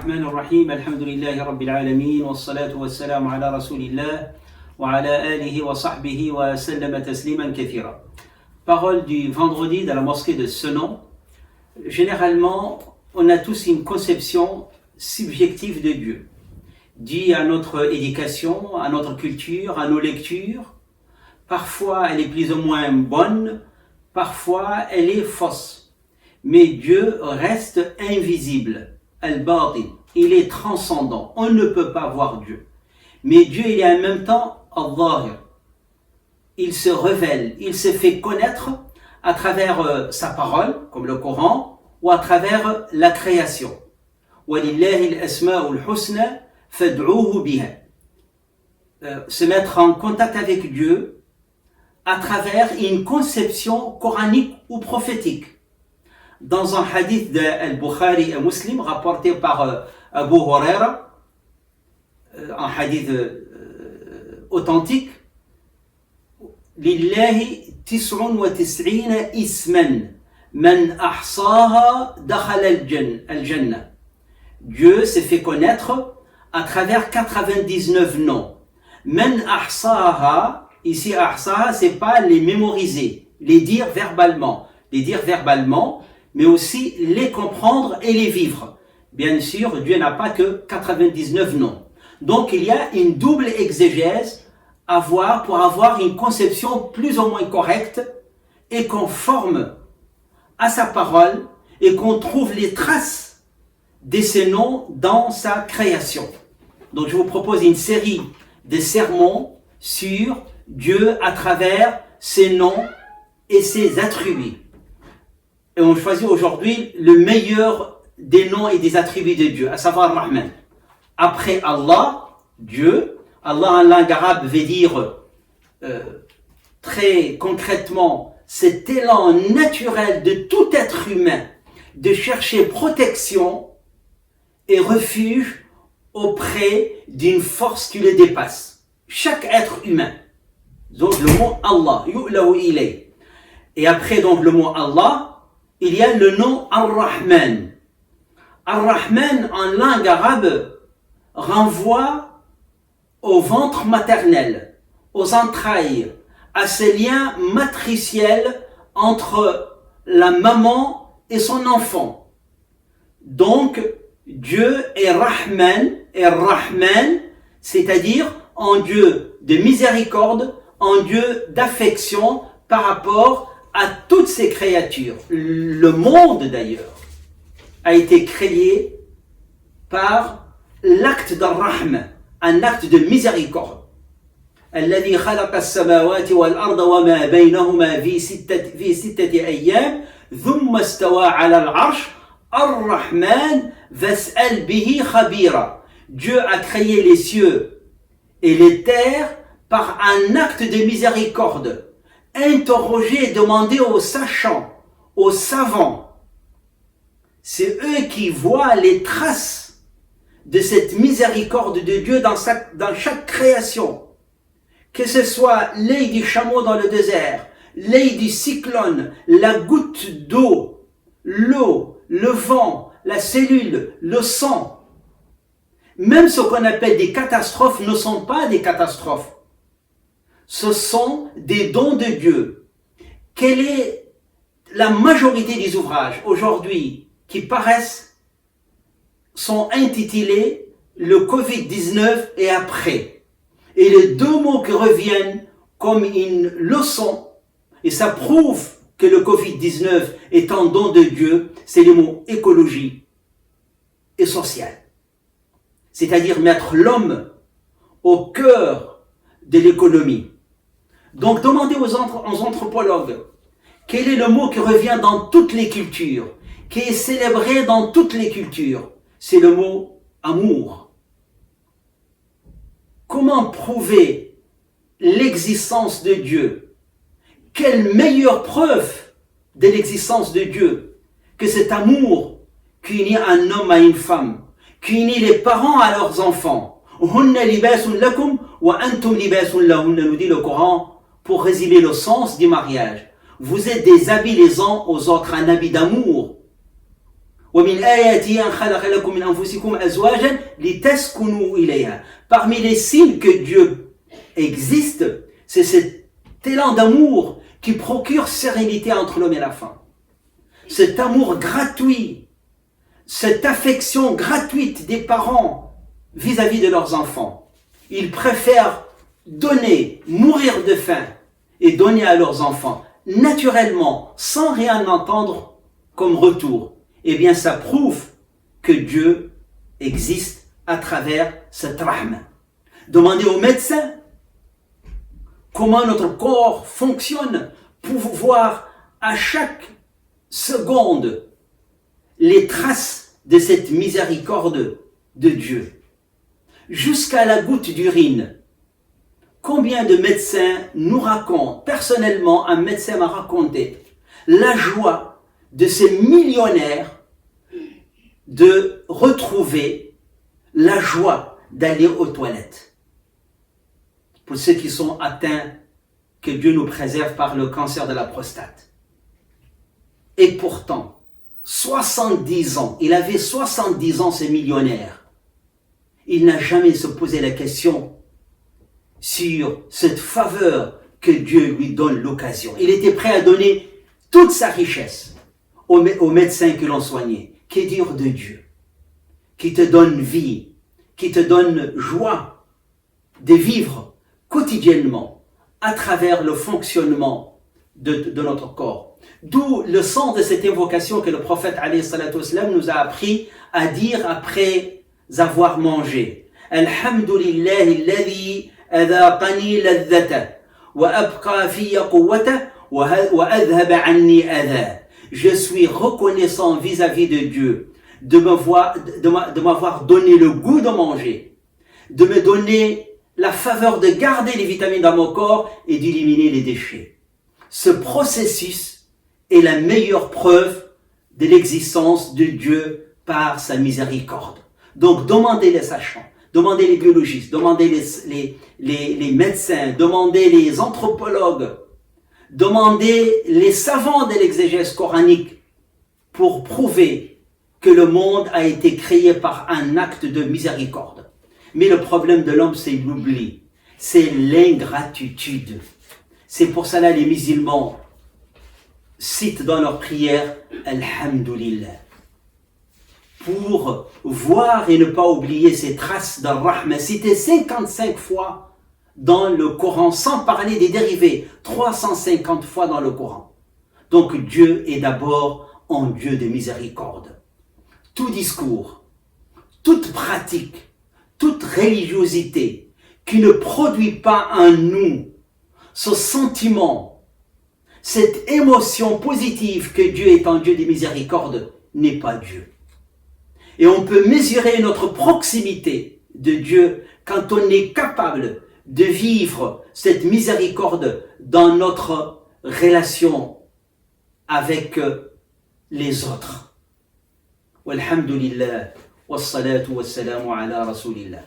الرحمن الرحيم الحمد لله رب العالمين والصلاة والسلام على رسول الله وعلى آله وصحبه وسلم تسليما كثيرا. Parole du vendredi dans la mosquée de Senon. Généralement, on a tous une conception subjective de Dieu, due à notre éducation, à notre culture, à nos lectures. Parfois, elle est plus ou moins bonne, parfois, elle est fausse. Mais Dieu reste invisible. Al-Batin, il est transcendant. On ne peut pas voir Dieu. Mais Dieu, il est en même temps Allah. Il se révèle, il se fait connaître à travers sa parole, comme le Coran, ou à travers la création. وَلِلَّهِ الْأَسْمَاءُ الْحُسْنَى فَادْعُوهُ بِهَا. Se mettre en contact avec Dieu à travers une conception coranique ou prophétique. Dans un hadith d'Al-Bukhari et Muslim rapporté par Abu Huraira, un hadith authentique, Lillahi 99 isman man ahsaha dakhala al-jannah. Dieu s'est fait connaître à travers 99 noms. Man ahsaha, ici ahsaha, c'est pas les mémoriser, les dire verbalement, mais aussi les comprendre et les vivre. Bien sûr, Dieu n'a pas que 99 noms. Donc il y a une double exégèse à voir pour avoir une conception plus ou moins correcte et conforme à sa parole et qu'on trouve les traces de ces noms dans sa création. Donc je vous propose une série de sermons sur Dieu à travers ses noms et ses attributs. Et on choisit aujourd'hui le meilleur des noms et des attributs de Dieu, à savoir Rahman. Après Allah, Dieu, Allah en langue arabe veut dire très concrètement cet élan naturel de tout être humain de chercher protection et refuge auprès d'une force qui le dépasse. Chaque être humain. Donc le mot Allah, yu'lahu ilay. Et après donc le mot Allah, il y a le nom Ar-Rahman. Ar-Rahman en langue arabe renvoie au ventre maternel, aux entrailles, à ces liens matriciels entre la maman et son enfant. Donc, Dieu est Rahman, c'est-à-dire en Dieu de miséricorde, en Dieu d'affection par rapport à toutes ces créatures. Le monde d'ailleurs a été créé par l'acte d'Ar-Rahma, un acte de miséricorde. الذي خلق السماوات والأرض وما بينهما في ستة أيام ثم استوى على العرش الرحمن فاسأل به خبيرا. Dieu a créé les cieux et les terres par un acte de miséricorde. Interroger et demander aux sachants, aux savants. C'est eux qui voient les traces de cette miséricorde de Dieu dans chaque création. Que ce soit l'œil du chameau dans le désert, l'œil du cyclone, la goutte d'eau, l'eau, le vent, la cellule, le sang. Même ce qu'on appelle des catastrophes ne sont pas des catastrophes. Ce sont des dons de Dieu. Quelle est la majorité des ouvrages aujourd'hui qui paraissent sont intitulés le Covid-19 et après. Et les deux mots qui reviennent comme une leçon, et ça prouve que le Covid-19 est un don de Dieu, c'est les mots écologie et social. C'est-à-dire mettre l'homme au cœur de l'économie. Donc demandez aux anthropologues quel est le mot qui revient dans toutes les cultures, qui est célébré dans toutes les cultures. C'est le mot amour. Comment prouver l'existence de Dieu? Quelle meilleure preuve de l'existence de Dieu que cet amour qui unit un homme à une femme, qui unit les parents à leurs enfants. Hunna libasun lakum wa antum libasun lahunna, nous dit le Coran, pour résumer le sens du mariage. Vous êtes des habits les uns aux autres, un habit d'amour. وَمِنْ آيَاتِهِ أَنْ خَلَقَ لَكُم مِنْ أَنفُسِكُمْ أَزْوَاجًا لِتَسْكُنُوا إِلَيْهَا. Parmi les signes que Dieu existe, c'est cet élan d'amour qui procure sérénité entre l'homme et la femme. Cet amour gratuit, cette affection gratuite des parents vis-à-vis de leurs enfants. Ils préfèrent donner, mourir de faim et donner à leurs enfants naturellement, sans rien entendre comme retour. Eh bien, ça prouve que Dieu existe à travers cette rahma. Demandez aux médecins comment notre corps fonctionne pour voir à chaque seconde les traces de cette miséricorde de Dieu. Jusqu'à la goutte d'urine. Combien de médecins nous racontent, personnellement, un médecin m'a raconté la joie de ces millionnaires de retrouver la joie d'aller aux toilettes. Pour ceux qui sont atteints, que Dieu nous préserve par le cancer de la prostate. Et pourtant, 70 ans, il avait 70 ans, ce millionnaire. Il n'a jamais se posé la question sur cette faveur que Dieu lui donne l'occasion. Il était prêt à donner toute sa richesse aux médecins qui l'ont soigné. Qu'est dire de Dieu, qui te donne vie, qui te donne joie de vivre quotidiennement à travers le fonctionnement de notre corps. D'où le sens de cette invocation que le prophète alayhi salatu wassalam nous a appris à dire après avoir mangé. Alhamdulillahi alladhi adhaqani ladhata wa abqa fiya quwwata wa adhhaba anni adha. Je suis reconnaissant vis-à-vis de Dieu de m'avoir donné le goût de manger, de me donner la faveur de garder les vitamines dans mon corps et d'éliminer les déchets. Ce processus est la meilleure preuve de l'existence de Dieu par sa miséricorde. Donc demandez les sachants, demandez les biologistes, demandez les médecins, demandez les anthropologues, demandez les savants de l'exégèse coranique pour prouver que le monde a été créé par un acte de miséricorde. Mais le problème de l'homme, c'est l'oubli, c'est l'ingratitude. C'est pour cela les musulmans citent dans leurs prières Alhamdulillah, pour voir et ne pas oublier ces traces d'Ar-Rahma, citées 55 fois dans le Coran, sans parler des dérivés, 350 fois dans le Coran. Donc Dieu est d'abord un Dieu de miséricorde. Tout discours, toute pratique, toute religiosité qui ne produit pas en nous ce sentiment, cette émotion positive que Dieu est un Dieu de miséricorde, n'est pas Dieu. Et on peut mesurer notre proximité de Dieu quand on est capable de vivre cette miséricorde dans notre relation avec les autres. Walhamdulillah, wassalatu wassalamu ala rasulillah.